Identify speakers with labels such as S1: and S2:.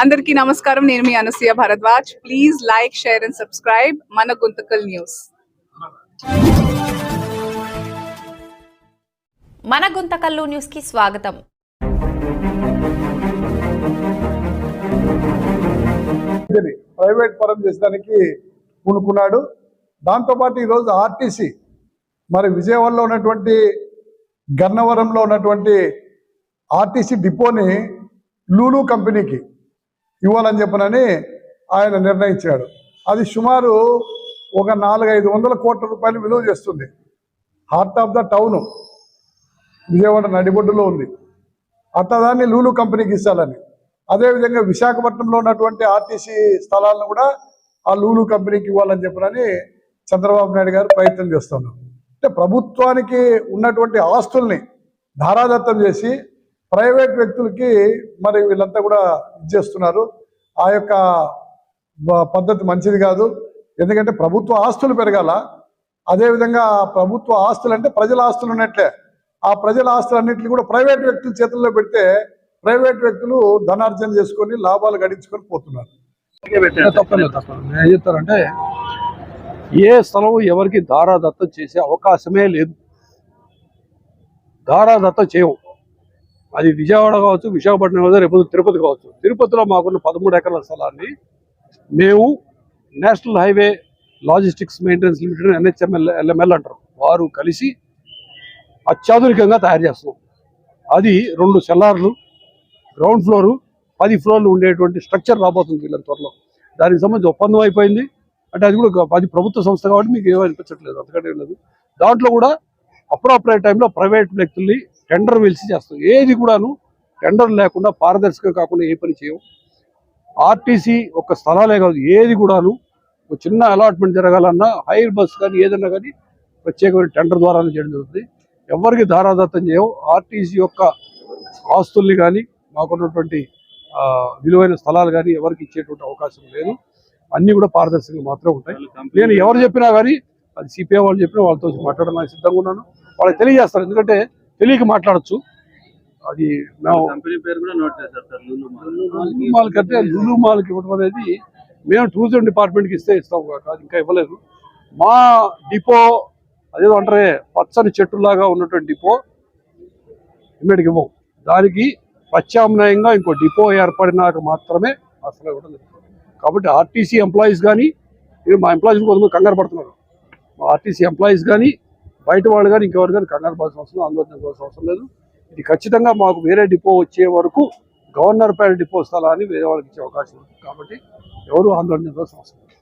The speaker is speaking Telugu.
S1: అందరికీ నమస్కారం. నేను మీ Anasuya Bharadwaj. Please like, share and subscribe మన గుంతకల్ న్యూస్.
S2: మన గుంతకల్లు న్యూస్ కి స్వాగతం.
S3: ప్రైవేట్ పరం చేసడానికి పూనుకున్నాడు. దాంతోపాటు ఈరోజు ఆర్టీసీ మరి విజయవాడలో ఉన్నటువంటి గన్నవరంలో ఉన్నటువంటి ఆర్టీసీ డిపోని లూలు కంపెనీకి ఇవ్వాలని చెప్పనని ఆయన నిర్ణయించాడు. అది సుమారు ఒక 400-500 కోట్ల రూపాయలు విలువ చేస్తుంది. Heart of the town Vijayawada నడిబొడ్డులో ఉంది. అట్లా దాన్ని లూలు కంపెనీకి ఇస్తాలని, అదేవిధంగా విశాఖపట్నంలో ఉన్నటువంటి ఆర్టీసీ స్థలాలను కూడా ఆ లూలు కంపెనీకి ఇవ్వాలని చెప్పనని చంద్రబాబు నాయుడు గారు ప్రయత్నం చేస్తున్నారు. అంటే ప్రభుత్వానికి ఉన్నటువంటి ఆస్తుల్ని ధారాదత్తం చేసి ప్రైవేట్ వ్యక్తులకి మరి వీళ్ళంతా కూడా ఇచ్చేస్తున్నారు. ఆ యొక్క పద్ధతి మంచిది కాదు. ఎందుకంటే ప్రభుత్వ ఆస్తులు పెరగాల. అదేవిధంగా ప్రభుత్వ ఆస్తులు అంటే ప్రజల ఆస్తులు ఉన్నట్లే. ఆ ప్రజల ఆస్తులన్నింటినీ కూడా ప్రైవేట్ వ్యక్తుల చేతుల్లో పెడితే ప్రైవేట్ వ్యక్తులు ధనార్జన చేసుకొని లాభాలు గడించుకొని పోతున్నారు.
S4: ఏం చెప్తారంటే ఏ స్థలం ఎవరికి ధారాదత్తం చేసే అవకాశమే లేదు. ధారాదత్తం చేయవు. అది విజయవాడ కావచ్చు, విశాఖపట్నం కావచ్చు, రేపు తిరుపతి కావచ్చు. తిరుపతిలో మాకున్న 13 ఎకరాల స్థలాన్ని మేము national highway logistics maintenance limited NHML అంటారు, వారు కలిసి అత్యాధునికంగా తయారు చేస్తున్నాం. అది 2 సెల్లార్లు, గ్రౌండ్ ఫ్లోరు, 10 ఫ్లోర్లు ఉండేటువంటి స్ట్రక్చర్ రాబోతుంది వీళ్ళ త్వరలో. దానికి సంబంధించి ఒప్పందం అయిపోయింది. అంటే అది కూడా అది ప్రభుత్వ సంస్థ కాబట్టి మీకు ఏమో అనిపించట్లేదు, అంతకంటే లేదు. దాంట్లో కూడా అప్రోప్రియట్ టైంలో ప్రైవేట్ వ్యక్తుల్ని టెండర్ పిలిచి చేస్తాం. ఏది కూడాను టెండర్ లేకుండా పారదర్శకంగా కాకుండా ఏ పని చేయం. ఆర్టీసీ ఒక స్థలాలే కాదు, ఏది కూడాను ఒక చిన్న అలాట్మెంట్ జరగాలన్నా హైర్ బస్ కానీ ఏదన్నా కానీ ప్రత్యేకమైన టెండర్ ద్వారానే చేయడం జరుగుతుంది. ఎవరికి ధారాదత్తం చేయవు. ఆర్టీసీ యొక్క ఆస్తుల్ని కానీ మాకున్నటువంటి విలువైన స్థలాలు కానీ ఎవరికి ఇచ్చేటువంటి అవకాశం లేదు. అన్నీ కూడా పారదర్శకంగా మాత్రమే ఉంటాయి. నేను ఎవరు చెప్పినా కానీ, అది సిపిఐ వాళ్ళు చెప్పినా వాళ్ళతో మాట్లాడడానికి సిద్ధంగా ఉన్నాను. వాళ్ళకి తెలియజేస్తారు, ఎందుకంటే తెలియక మాట్లాడచ్చు. అది మేము లులు మాల్కి అంటే లులు మాల్కి ఇవ్వడం అనేది మేము టూరిజం డిపార్ట్మెంట్కి ఇస్తాం కాదు, ఇంకా ఇవ్వలేదు. మా డిపో అదేదో అంటారే పచ్చని చెట్టులాగా ఉన్నటువంటి డిపో ఇమ్మడికి ఇవ్వం. దానికి ప్రత్యామ్నాయంగా ఇంకో డిపో ఏర్పడినాక మాత్రమే అసలు ఇవ్వడం జరుగుతుంది. కాబట్టి ఆర్టీసీ ఎంప్లాయీస్ కానీ, మా ఎంప్లాయీస్ కొంతమంది కంగారు పడుతున్నారు. మా ఆర్టీసీ ఎంప్లాయీస్ కానీ బయట వాళ్ళు కానీ ఇంకెవరు కానీ కంగారు పడాల్సిన అవసరం, ఆందోళన చెందాల్సిన అవసరం లేదు. ఇది ఖచ్చితంగా మాకు వేరే డిపో వచ్చే వరకు గవర్నర్పేట డిపో స్థలాన్ని వేరే వాళ్ళకి ఇచ్చే అవకాశం ఉంది. కాబట్టి ఎవరు ఆందోళన చెందాల్సిన అవసరం లేదు.